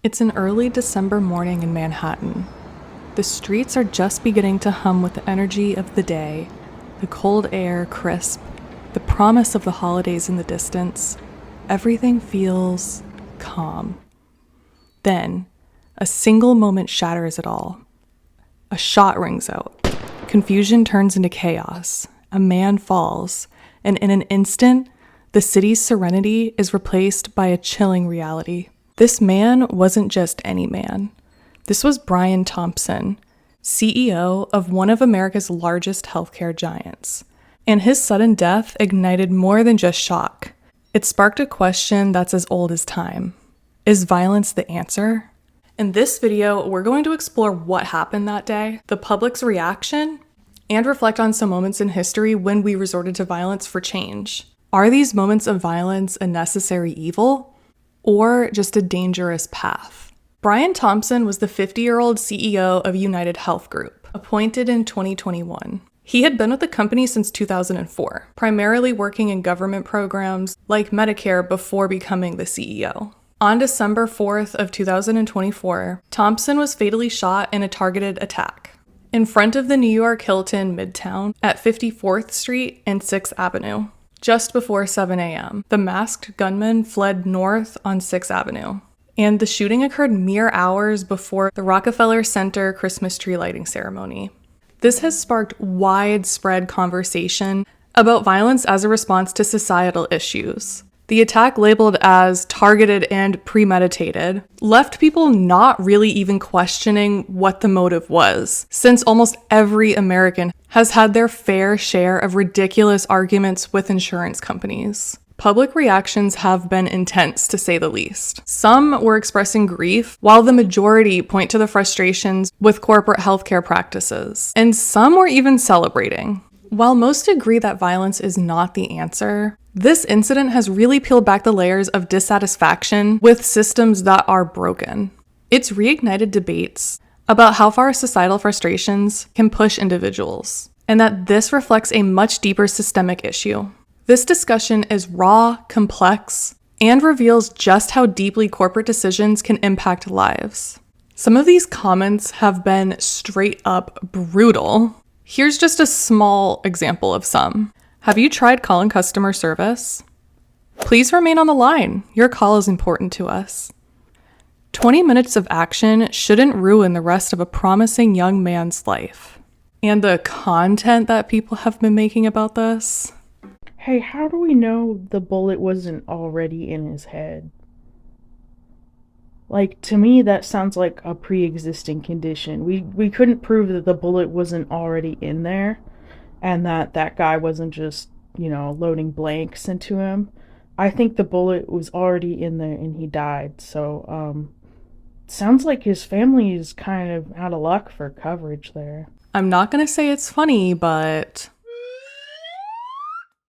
It's an early December morning in Manhattan. The streets are just beginning to hum with the energy of the day, the cold air crisp, the promise of the holidays in the distance. Everything feels calm. Then, a single moment shatters it all. A shot rings out. Confusion turns into chaos. A man falls, and in an instant, the city's serenity is replaced by a chilling reality. This man wasn't just any man. This was Brian Thompson, CEO of one of America's largest healthcare giants. And his sudden death ignited more than just shock. It sparked a question that's as old as time. Is violence the answer? In this video, we're going to explore what happened that day, the public's reaction, and reflect on some moments in history when we resorted to violence for change. Are these moments of violence a necessary evil? Or just a dangerous path? Brian Thompson was the 50-year-old CEO of United Health Group, appointed in 2021. He had been with the company since 2004, primarily working in government programs like Medicare before becoming the CEO. On December 4th of 2024, Thompson was fatally shot in a targeted attack in front of the New York Hilton Midtown at 54th Street and 6th Avenue. Just before 7 a.m., the masked gunman fled north on 6th Avenue, and the shooting occurred mere hours before the Rockefeller Center Christmas tree lighting ceremony. This has sparked widespread conversation about violence as a response to societal issues. The attack, labeled as targeted and premeditated, left people not really even questioning what the motive was, since almost every American has had their fair share of ridiculous arguments with insurance companies. Public reactions have been intense, to say the least. Some were expressing grief, while the majority point to the frustrations with corporate healthcare practices, and some were even celebrating. While most agree that violence is not the answer, this incident has really peeled back the layers of dissatisfaction with systems that are broken. It's reignited debates about how far societal frustrations can push individuals, and that this reflects a much deeper systemic issue. This discussion is raw, complex, and reveals just how deeply corporate decisions can impact lives. Some of these comments have been straight up brutal. Here's just a small example of some. Have you tried calling customer service? Please remain on the line. Your call is important to us. 20 minutes of action shouldn't ruin the rest of a promising young man's life. And the content that people have been making about this. Hey, how do we know the bullet wasn't already in his head? Like, to me, that sounds like a pre-existing condition. We couldn't prove that the bullet wasn't already in there, and that guy wasn't just, loading blanks into him. I think the bullet was already in there and he died. So, sounds like his family is kind of out of luck for coverage there. I'm not gonna say it's funny, but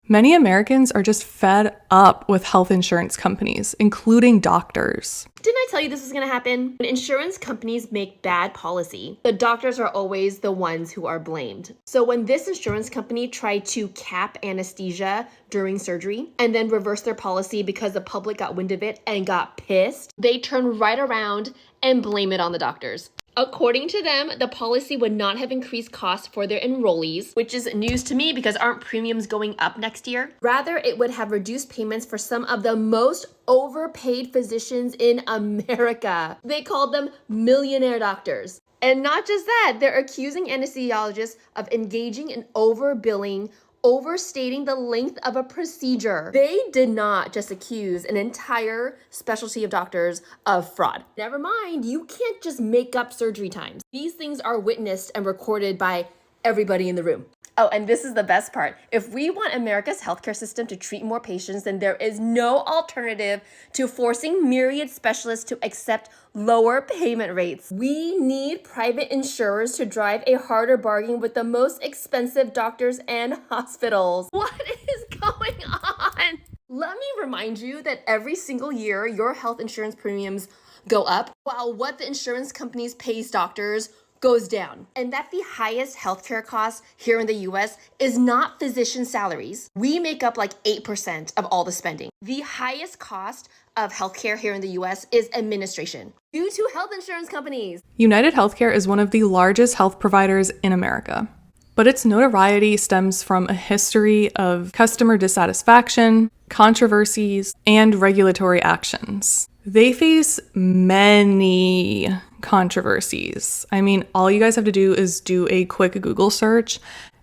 many Americans are just fed up with health insurance companies, including doctors. Didn't I tell you this was going to happen? When insurance companies make bad policy, the doctors are always the ones who are blamed. So when this insurance company tried to cap anesthesia during surgery and then reverse their policy because the public got wind of it and got pissed, they turned right around and blame it on the doctors. According to them, the policy would not have increased costs for their enrollees, which is news to me because aren't premiums going up next year? Rather, it would have reduced payments for some of the most overpaid physicians in America. They called them millionaire doctors. And not just that, they're accusing anesthesiologists of engaging in overbilling, overstating the length of a procedure. They did not just accuse an entire specialty of doctors of fraud. Never mind, you can't just make up surgery times. These things are witnessed and recorded by everybody in the room. Oh, and this is the best part. If we want America's healthcare system to treat more patients, then there is no alternative to forcing myriad specialists to accept lower payment rates. We need private insurers to drive a harder bargain with the most expensive doctors and hospitals. What is going on? Let me remind you that every single year, your health insurance premiums go up, while what the insurance companies pays doctors goes down. And that the highest healthcare cost here in the US is not physician salaries. We make up like 8% of all the spending. The highest cost of healthcare here in the US is administration due to health insurance companies. United Healthcare is one of the largest health providers in America, but its notoriety stems from a history of customer dissatisfaction, controversies, and regulatory actions. They face many controversies. I mean, all you guys have to do is do a quick Google search,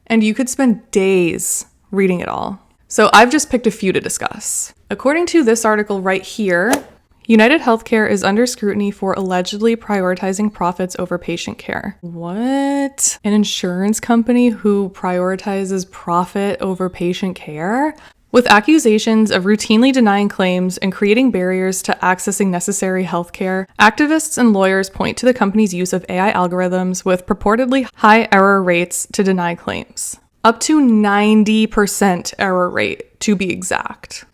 and you could spend days reading it all. So I've just picked a few to discuss. According to this article right here, United Healthcare is under scrutiny for allegedly prioritizing profits over patient care. What? An insurance company who prioritizes profit over patient care? With accusations of routinely denying claims and creating barriers to accessing necessary healthcare, activists and lawyers point to the company's use of AI algorithms with purportedly high error rates to deny claims. Up to 90% error rate, to be exact.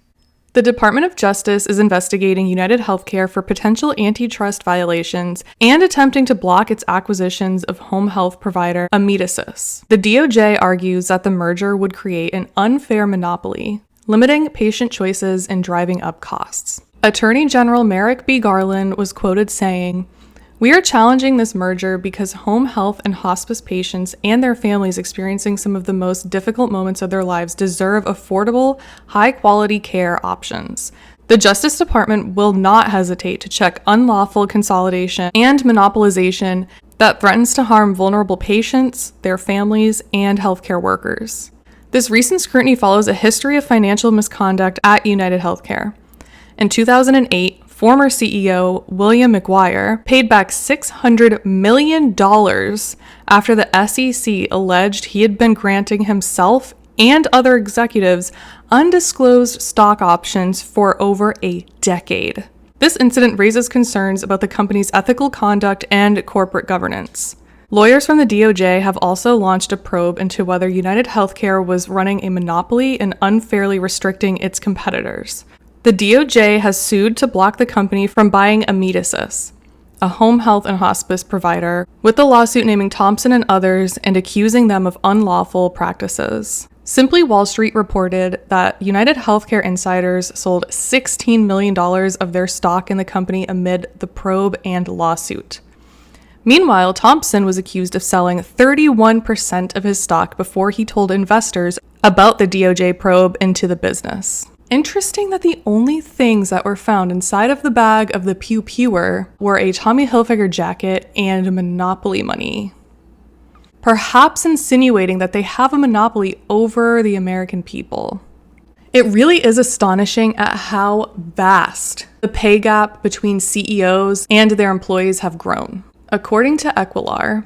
The Department of Justice is investigating United Healthcare for potential antitrust violations and attempting to block its acquisitions of home health provider Amedisys. The DOJ argues that the merger would create an unfair monopoly, limiting patient choices and driving up costs. Attorney General Merrick B. Garland was quoted saying, "We are challenging this merger because home health and hospice patients and their families experiencing some of the most difficult moments of their lives deserve affordable, high-quality care options. The Justice Department will not hesitate to check unlawful consolidation and monopolization that threatens to harm vulnerable patients, their families, and healthcare workers." This recent scrutiny follows a history of financial misconduct at United Healthcare. In 2008, former CEO William Murd3r paid back $600 million after the SEC alleged he had been granting himself and other executives undisclosed stock options for over a decade. This incident raises concerns about the company's ethical conduct and corporate governance. Lawyers from the DOJ have also launched a probe into whether United Healthcare was running a monopoly and unfairly restricting its competitors. The DOJ has sued to block the company from buying Amedisys, a home health and hospice provider, with the lawsuit naming Thompson and others and accusing them of unlawful practices. Simply Wall Street reported that United Healthcare insiders sold $16 million of their stock in the company amid the probe and lawsuit. Meanwhile, Thompson was accused of selling 31% of his stock before he told investors about the DOJ probe into the business. Interesting that the only things that were found inside of the bag of the Pew Pewer were a Tommy Hilfiger jacket and Monopoly money. Perhaps insinuating that they have a monopoly over the American people. It really is astonishing at how vast the pay gap between CEOs and their employees have grown. According to Equilar,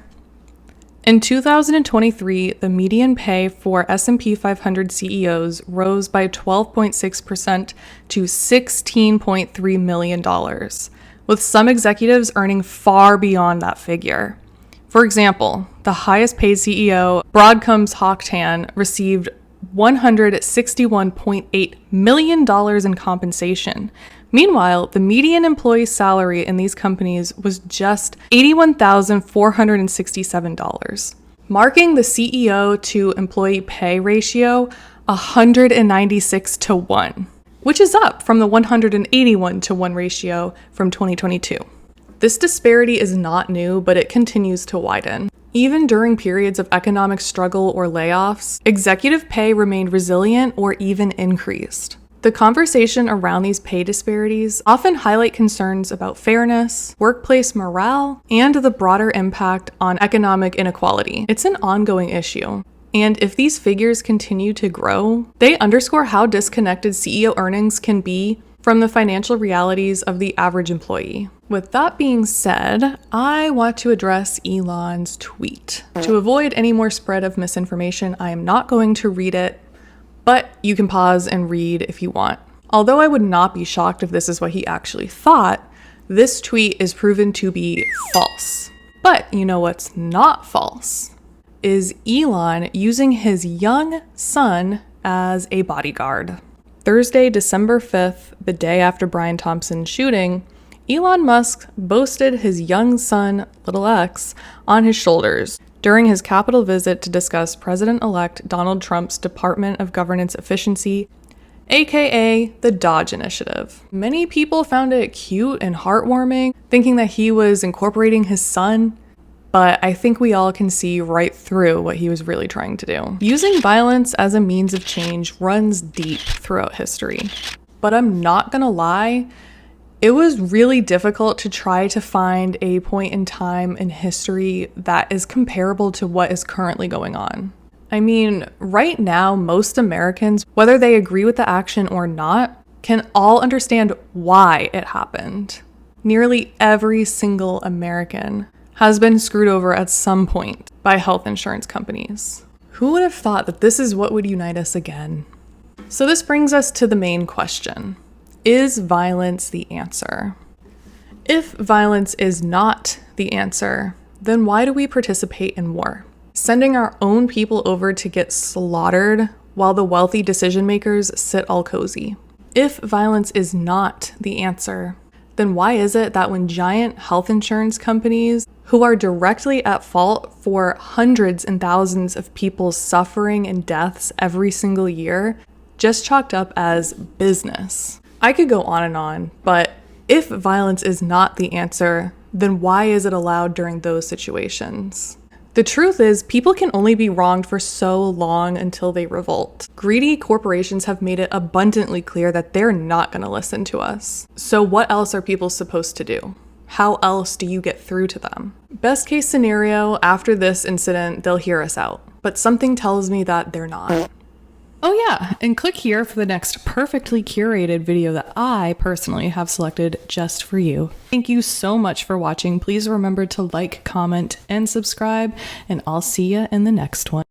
in 2023, the median pay for S&P 500 CEOs rose by 12.6% to $16.3 million, with some executives earning far beyond that figure. For example, the highest paid CEO, Broadcom's Hock Tan, received $161.8 million in compensation. Meanwhile, the median employee salary in these companies was just $81,467, marking the CEO to employee pay ratio 196 to 1, which is up from the 181 to 1 ratio from 2022. This disparity is not new, but it continues to widen. Even during periods of economic struggle or layoffs, executive pay remained resilient or even increased. The conversation around these pay disparities often highlight concerns about fairness, workplace morale, and the broader impact on economic inequality. It's an ongoing issue. And if these figures continue to grow, they underscore how disconnected CEO earnings can be from the financial realities of the average employee. With that being said, I want to address Elon's tweet. To avoid any more spread of misinformation, I am not going to read it, but you can pause and read if you want. Although I would not be shocked if this is what he actually thought, this tweet is proven to be false. But you know what's not false? Is Elon using his young son as a bodyguard. Thursday, December 5th, the day after Brian Thompson's shooting, Elon Musk boasted his young son, little x, on his shoulders during his Capitol visit to discuss President-elect Donald Trump's Department of Governance Efficiency, aka the Dodge Initiative. Many people found it cute and heartwarming, thinking that he was incorporating his son, but I think we all can see right through what he was really trying to do. Using violence as a means of change runs deep throughout history. But I'm not gonna lie, it was really difficult to try to find a point in time in history that is comparable to what is currently going on. I mean, right now, most Americans, whether they agree with the action or not, can all understand why it happened. Nearly every single American has been screwed over at some point by health insurance companies. Who would have thought that this is what would unite us again? So this brings us to the main question. Is violence the answer? If violence is not the answer, then why do we participate in war? Sending our own people over to get slaughtered while the wealthy decision makers sit all cozy. If violence is not the answer, then why is it that when giant health insurance companies who are directly at fault for hundreds and thousands of people's suffering and deaths every single year, just chalked up as business? I could go on, but if violence is not the answer, then why is it allowed during those situations? The truth is, people can only be wronged for so long until they revolt. Greedy corporations have made it abundantly clear that they're not going to listen to us. So what else are people supposed to do? How else do you get through to them? Best case scenario, after this incident, they'll hear us out. But something tells me that they're not. Oh yeah, and click here for the next perfectly curated video that I personally have selected just for you. Thank you so much for watching. Please remember to like, comment, and subscribe, and I'll see you in the next one.